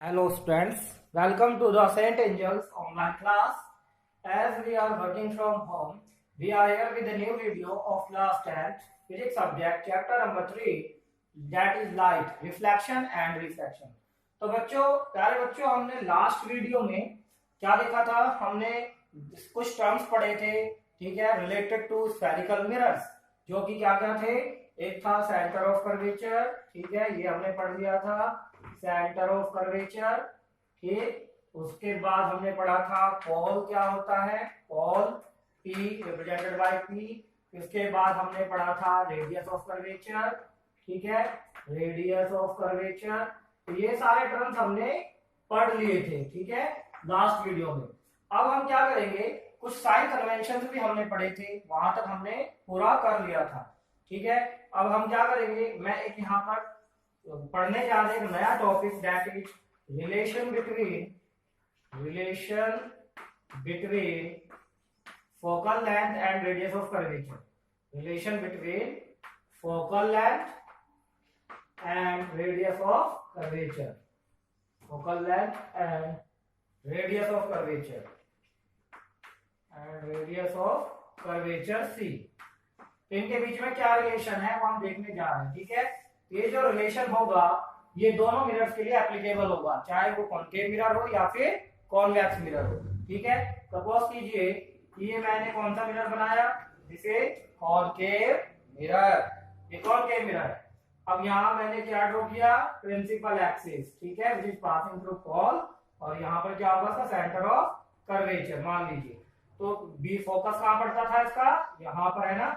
Hello students, welcome to the St. Angel's online class. As we are working from home, we are here with a new video of class 10th physics subject chapter number 3, that is light, reflection and refraction. तो बच्चों, प्यारे बच्चों, हमने last video में क्या देखा था? हमने कुछ टर्म्स पढ़े थे, ठीक है, रिलेटेड टू स्फेरिकल मिरर्स, जो कि क्या क्या थे? एक था सेंटर ऑफ कर्वेचर, ठीक है, ये हमने पढ़ लिया था, सेंटर ऑफ कर्वेचर। ठीक, उसके बाद हमने पढ़ा था पोल क्या होता है, पोल P रिप्रेजेंटेड बाय P। इसके बाद हमने पढ़ा था रेडियस ऑफ कर्वेचर, ठीक है, रेडियस ऑफ कर्वेचर। तो ये सारे टर्म्स हमने पढ़ लिए थे, ठीक है, लास्ट वीडियो में। अब हम क्या करेंगे, कुछ साइन कन्वेंशन भी हमने पढ़े थे, वहां तक हमने पूरा कर लिया था, ठीक है। अब हम क्या करेंगे, मैं एक यहाँ पर पढ़ने जा रहे एक नया topic, that is relation between focal length and radius of curvature. Relation between focal length and radius of curvature, focal length and radius of curvature C. इनके बीच में क्या रिलेशन है वो हम देखने जा रहे हैं, ठीक है। ये जो रिलेशन होगा ये दोनों मिरर्स के लिए एप्लीकेबल होगा, चाहे वो कॉनकेव मिरर हो या फिर कॉन्वेक्स मिरर हो, ठीक है। सपोज कीजिए ये मैंने कौन सा मिरर बनाया, जिसे कॉनकेव मिरर, ये कॉनकेव मिरर है। अब यहाँ मैंने क्या ड्रॉ किया, प्रिंसिपल एक्सिस, ठीक है, विच इज पासिंग थ्रू पोल, और यहाँ पर क्या होगा इसका सेंटर ऑफ कर्वेचर मान लीजिए। तो बी फोकस कहाँ पड़ता था इसका, यहाँ पर है ना।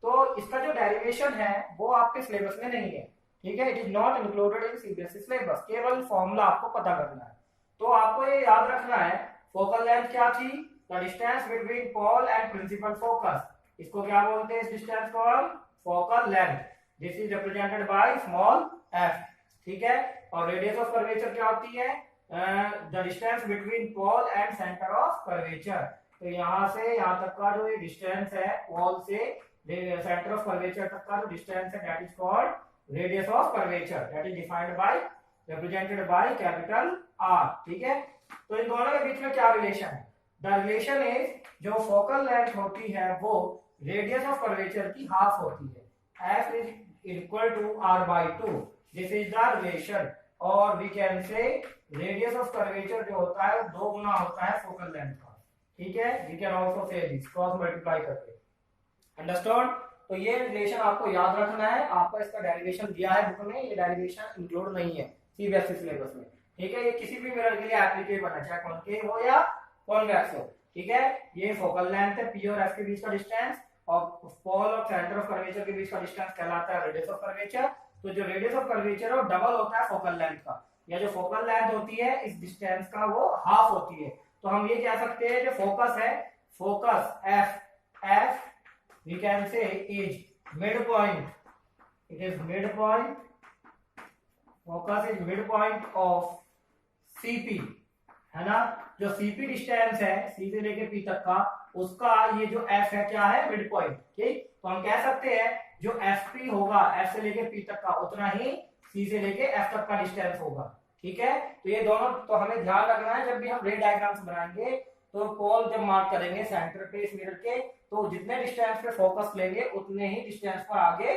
तो इसका जो डेरिवेशन है वो आपके सिलेबस में नहीं है, ठीक है, it is not included in CBSE syllabus, केवल फॉर्मूला आपको पता करना है। तो आपको ये याद रखना है, फोकल लेंथ क्या थी, the distance between pole and principal focus. इसको क्या बोलते हैं, इस डिस्टेंस को हम focal length, this is represented by small f, ठीक है। और रेडियस ऑफ कर्वेचर क्या होती है, the distance between pole and centre of curvature. तो यहाँ से यहाँ तक का जो ये डिस्टेंस है, पोल से सेंटर ऑफ कर्वेचर तक का जो डिस्टेंस है, that is called radius of curvature, that is defined by represented by capital R, ठीक है। तो इन दोनों के बीच में क्या रिलेशन है, द रिलेशन इज जो फोकल लेंथ होती है वो रेडियस ऑफ कर्वेचर की हाफ होती है, f is equal to r/2, this is the relation. और we can say radius of curvature जो होता है वो 2 गुना होता है फोकल लेंथ का, ठीक है। We can also say this cross multiply करके, अंडरस्टैंड। तो ये रिलेशन आपको याद रखना है, आपको इसका डेरिवेशन दिया है बुक में, ये डेरिवेशन इंक्लूड नहीं है सीबीएसई सिलेबस में, ठीक है। ये किसी भी मिरर के लिए एप्लीकेबल है, चाहे कॉनकेव हो या कॉन्वेक्स हो, ठीक है। ये फोकल लेंथ है, P और F के बीच का डिस्टेंस, और पोल और सेंटर ऑफ कर्वेचर के बीच का डिस्टेंस कहलाता है रेडियस ऑफ कर्वेचर। तो जो रेडियस ऑफ कर्वेचर है वो डबल होता है फोकल लेंथ का, या जो फोकल लेंथ होती है इस डिस्टेंस का वो हाफ होती है। तो हम ये कह सकते हैं जो फोकस है, focus F we can say is midpoint, it is midpoint, focus is midpoint of CP, है ना। जो CP डिस्टेंस है C से लेके P तक का, उसका ये जो F है क्या है, मिड पॉइंट, ठीक। तो हम कह सकते हैं जो FP होगा F से लेके P तक का, उतना ही C से लेके F तक का डिस्टेंस होगा, ठीक है। तो ये दोनों, तो हमें ध्यान रखना है जब भी हम रे डायग्राम्स बनाएंगे, तो पोल जब मार्क करेंगे सेंटर पे इस मिरर के, तो जितने डिस्टेंस पे फोकस लेंगे उतने ही डिस्टेंस पर आगे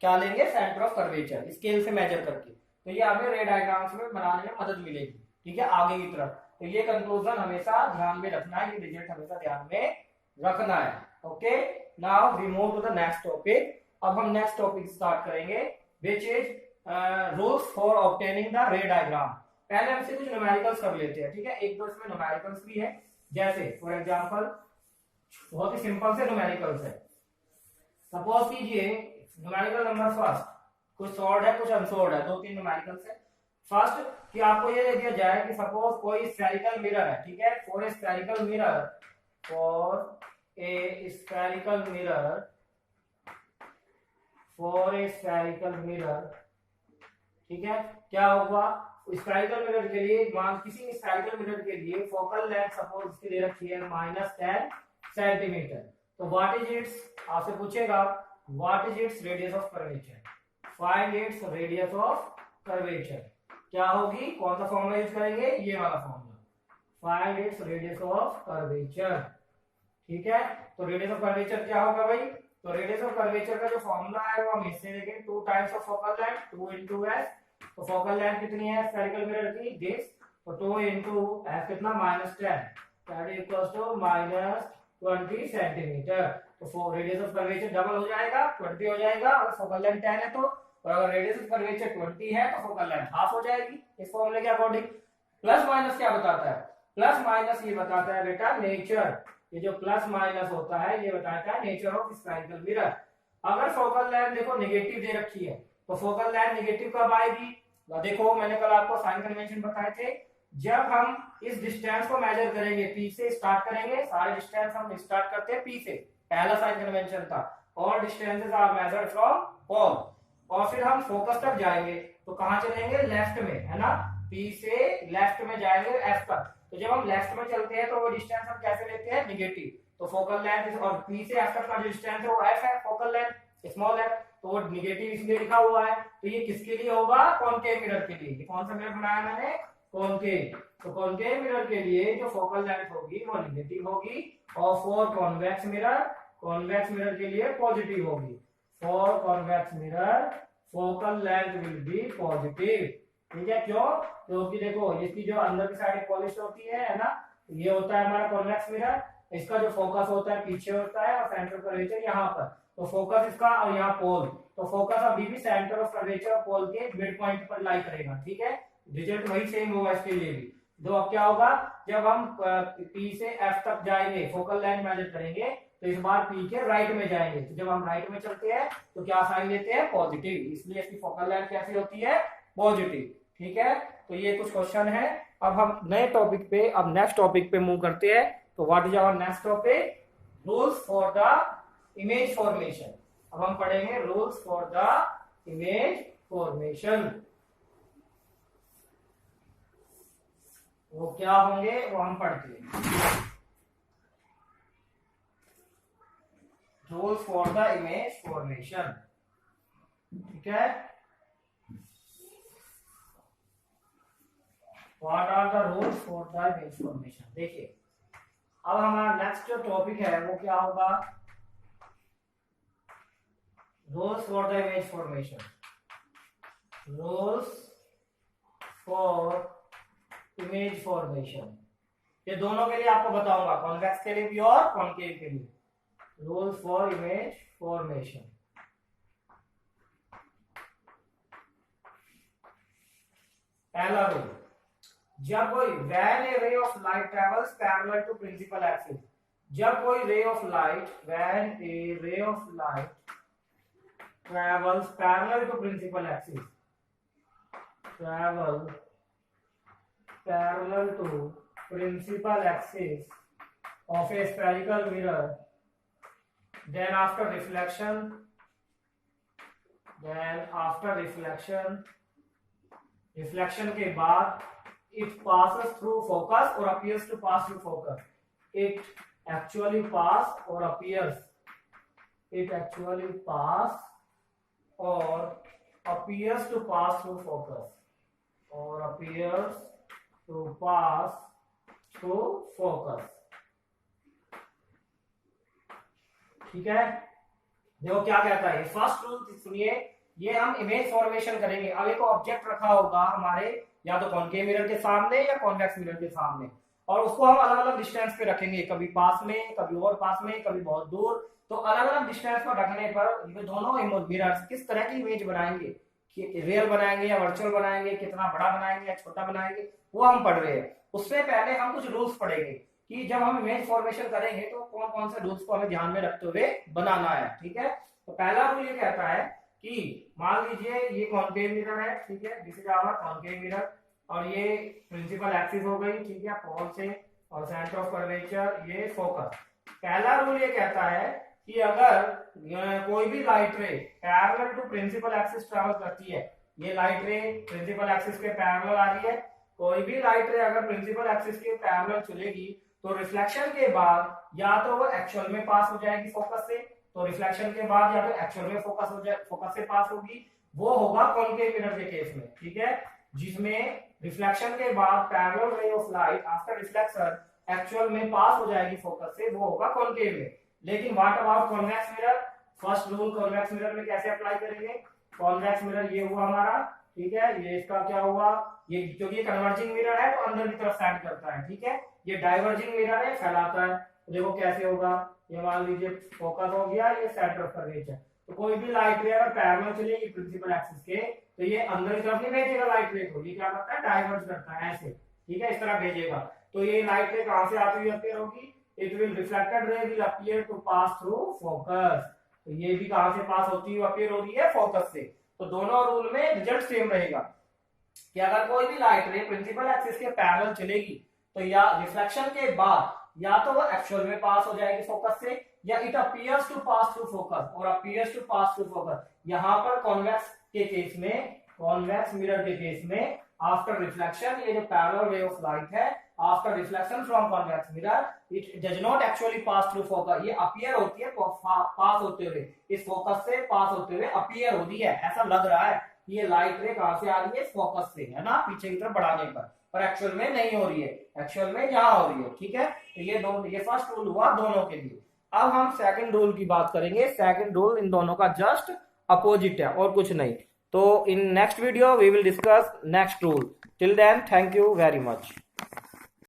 क्या लेंगे, सेंटर ऑफ कर्वेचर, स्केल से मेजर करके। तो ये हमें रे डायग्राम्स में बनाने में मदद मिलेगी, ठीक है, आगे की तरफ। तो ये कंक्लूजन हमेशा ध्यान में रखना है, ये रिजल्ट हमेशा ध्यान में रखना है, okay. Now we move to the next topic. अब हम नेक्स्ट टॉपिक स्टार्ट करेंगे, which is rules for obtaining the ray diagram. पहले हमसे कुछ न्यूमेरिकल्स कर लेते हैं, ठीक है, एक दो इसमें न्यूमेरिकल्स भी है, जैसे फॉर एग्जांपल बहुत ही सिंपल से न्यूमेरिकल्स है। सपोज कीजिए न्यूमेरिकल नंबर फर्स्ट, कुछ सॉल्व है कुछ अनसॉल्व है, 2-3 न्यूमेरिकल्स है। फर्स्ट कि आपको ये दे दिया जाए कि सपोज कोई स्फेरिकल मिरर है, ठीक है, फॉर ए स्फेरिकल मिरर, ठीक है, क्या होगा, स्फेरिकल मिरर के लिए, मान किसी स्फेरिकल मिरर के लिए फोकल लेंथ सपोज इसकी दे रखी है -10 सेंटीमीटर। तो व्हाट इज इट्स, आपसे पूछेगा what is its radius of curvature, find its radius of curvature, क्या होगी, कौन सा फॉर्मूला यूज करेंगे, ये वाला formula, find its radius of curvature. ठीक है, तो रेडियस ऑफ कर्वेचर क्या होगा भाई, तो रेडियस ऑफ कर्वेचर का जो फॉर्मूला है वो हम इससे देखेंगे, 2 times of focal length, 2 into s। तो फोकल लेंथ कितनी है स्फेरिकल मिरर की, दिस, तो 2 into s कितना, -10, that is equal to -20 centimetre. तो रेडियस ऑफ कर्वेचर डबल हो जाएगा, 20 हो जाएगा, अगर फोकल लेंथ 10 है तो, और अगर रेडियस ऑफ कर्वेचर 20 है तो फोकल लेंथ हाफ हो जाएगी इस फॉर्मूले के अकॉर्डिंग। प्लस माइनस क्या बताता है, प्लस माइनस ये बताता है बेटा नेचर, ये जो प्लस माइनस होता है ये बताता है नेचर ऑफ स्फेरिकल मिरर। अगर फोकल लेंथ देखो नेगेटिव दे रखी है तो फोकल लेंथ नेगेटिव कब आएगी, देखो मैंने कल आपको साइन कन्वेंशन बताए थे, जब हम इस डिस्टेंस को मेजर करेंगे, पी से स्टार्ट करेंगे, सारे डिस्टेंस हम स्टार्ट करते हैं पी से, पहला साइन कन्वेंशन था, all distances are measured from pole, और फिर हम फोकस तक जाएंगे तो कहां चलेंगे, लेफ्ट में, है ना, पी से लेफ्ट में जाएंगे एफ तक। तो जब हम लेफ्ट में चलते हैं तो वो डिस्टेंस हम कैसे लेते हैं, नेगेटिव, तो फोकल लेंथ, और पी से एफ तक का जो डिस्टेंस है वो एफ है, फोकल लेंथ स्मॉल है, तो वो नेगेटिव इसलिए लिखा हुआ है। तो ये किसके लिए होगा, कॉनकेव मिरर के लिए। ये कौन सा मिरर बनाया मैंने, कॉनकेव, तो कॉनकेव मिरर के लिए जो फोकल लेंथ होगी वो नेगेटिव होगी, और for convex mirror, convex mirror के लिए पॉजिटिव होगी। For convex mirror focal length will be positive. ठीक है, क्यों, क्योंकि देखो इसकी जो अंदर की साइड पॉलिश होती है ना, ये होता है हमारा कॉन्वेक्स मिरर, इसका जो फोकस होता है पीछे होता है, और सेंटर ऑफ कर्वेचर यहाँ पर, तो फोकस इसका, और यहाँ पोल, तो फोकस अभी भी सेंटर ऑफ कर्वेचर और पोल के मिड पॉइंट पर लाई करेगा। ठीक है, रिजल्ट वही सेम होगा इसके लिए भी। तो अब क्या होगा, जब हम पी से एफ तक जाएंगे, फोकल लेंथ मेजर करेंगे, तो इस बार पी के राइट में जाएंगे, तो जब हम राइट में चलते हैं तो क्या साइन लेते हैं, पॉजिटिव, इसलिए इसकी फोकल लेंथ कैसी होती है, पॉजिटिव। ठीक है, तो ये कुछ क्वेश्चन है। अब हम नए टॉपिक पे, अब नेक्स्ट टॉपिक पे मूव करते हैं। तो what is our next topic, rules for the image formation. अब हम पढ़ेंगे rules for the image formation. वो क्या होंगे वो हम पढ़ते हैं। Rules for the image formation, ठीक है, what are the rules for the image formation. देखिए अब हमारा नेक्स्ट जो टॉपिक है वो क्या होगा, rules for the image formation. Rules for image formation, ये दोनों के लिए आपको बताऊंगा, कॉन्वेक्स के लिए भी और कॉनकेव के लिए। रूल्स फॉर इमेज फॉर्मेशन, पहला रूल, जब कोई when a ray of light travels parallel to principal axis, जब कोई ray of light, when a ray of light travels parallel to principal axis, travel parallel to principal axis of a spherical mirror, then after reflection के बाद it passes through focus or appears to pass through focus, it actually pass or appears to pass through focus, or appears to pass through focus। ठीक है, देखो क्या कहता है first rule, सुनिए, ये हम इमेज फॉर्मेशन करेंगे। अब एक ऑब्जेक्ट रखा होगा हमारे या तो कॉनकेव मिरर के सामने या कॉन्वेक्स मिरर के सामने, और उसको हम अलग अलग डिस्टेंस पे रखेंगे, कभी पास में, कभी और पास में, कभी बहुत दूर। तो अलग अलग डिस्टेंस पर रखने पर ये दोनों मिरर्स किस तरह की इमेज बनाएंगे, कि रियल बनाएंगे या वर्चुअल बनाएंगे, कितना बड़ा बनाएंगे या छोटा बनाएंगे, वो हम पढ़ रहे हैं। उससे पहले हम कुछ रूल्स पढ़ेंगे कि जब हम इमेज फॉर्मेशन करेंगे तो कौन कौन से रूल्स को हमें ध्यान में रखते हुए बनाना है। ठीक है, तो पहला रूल ये कहता है कि मान लीजिए ये कॉनकेव मिरर है, ठीक है, this is our concave mirror, और ये प्रिंसिपल एक्सिस हो गई, ठीक है, पोल से, और सेंटर ऑफ कर्वेचर ये फोकस। पहला रूल ये कहता है कि अगर कोई भी light ray parallel to principal axis travel करती है, ये लाइट रे प्रिंसिपल एक्सिस के पैरेलल आ रही है, कोई भी लाइट रे अगर प्रिंसिपल एक्सिस के पैरेलल चलेगी तो रिफ्लेक्शन के बाद या तो वो एक्चुअल में पास हो जाएगी फोकस से, तो रिफ्लेक्शन के बाद या तो एक्चुअल में फोकस से पास होगी, वो होगा कॉनकेव मिरर के केस में। ठीक है, जिसमें रिफ्लेक्शन के बाद parallel ray of light after reflection actual में पास हो जाएगी फोकस से, वो होगा कॉनकेव में। लेकिन what about convex mirror? First rule convex mirror में कैसे अप्लाई करेंगे? कॉन्वेक्स मिरर ये हुआ हमारा, ठीक है, ये इसका क्या हुआ, ये क्योंकि ये कन्वर्जिंग मिरर है तो अंदर की तरफ साइड करता है, ठीक है। ये डाइवर्जिंग मिरर है, फैलाता है। तो देखो कैसे होगा, ये मान लीजिए फोकस हो गया, ये सेंटर ऑफ कर्वेचर। तो कोई भी लाइट रे अगर पैरेलल चलेगी प्रिंसिपल एक्सिस के, तो ये अंदर की तरफ नहीं भेजेगा लाइट रे को, ये क्या करता है, डाइवर्ज करता है ऐसे, ठीक है, इस तरह भेजेगा। तो ये लाइट रे कहां से आती हुई अपीयर होगी? It will reflected ray will appear to pass through focus. तो ये भी कहां से पास होती हुई अपीयर हो रही है? फोकस से। तो दोनों रूल में रिजल्ट सेम रहेगा कि अगर कोई भी लाइट रे प्रिंसिपल एक्सिस के पैरेलल चलेगी तो या रिफ्लेक्शन के बाद या तो वो एक्चुअल में पास हो जाएगी फोकस से, या it appears to pass through focus और appears to pass through focus. यहां पर कॉन्वेक्स के केस में, कॉन्वेक्स मिरर के केस में आफ्टर रिफ्लेक्शन, ये जो पैरेलल रे ऑफ लाइट है after reflection from convex mirror, it does not actually pass through focus, ये अपीयर होती है पास होते हुए, इस फोकस से पास होते हुए अपीयर होती है। ऐसा लग रहा है ये लाइट रे कहां से आ रही है? फोकस से, है ना, पीछे की तरफ बढ़ाने पर एक्चुअल में नहीं हो रही है, एक्चुअल में यहां हो रही है, ठीक है। तो ये दोनों, ये फर्स्ट रूल हुआ दोनों के लिए। अब हम सेकंड रूल की बात करेंगे। सेकंड रूल इन दोनों का जस्ट अपोजिट है और कुछ नहीं। तो in next video we will discuss next rule. Till then thank you very much.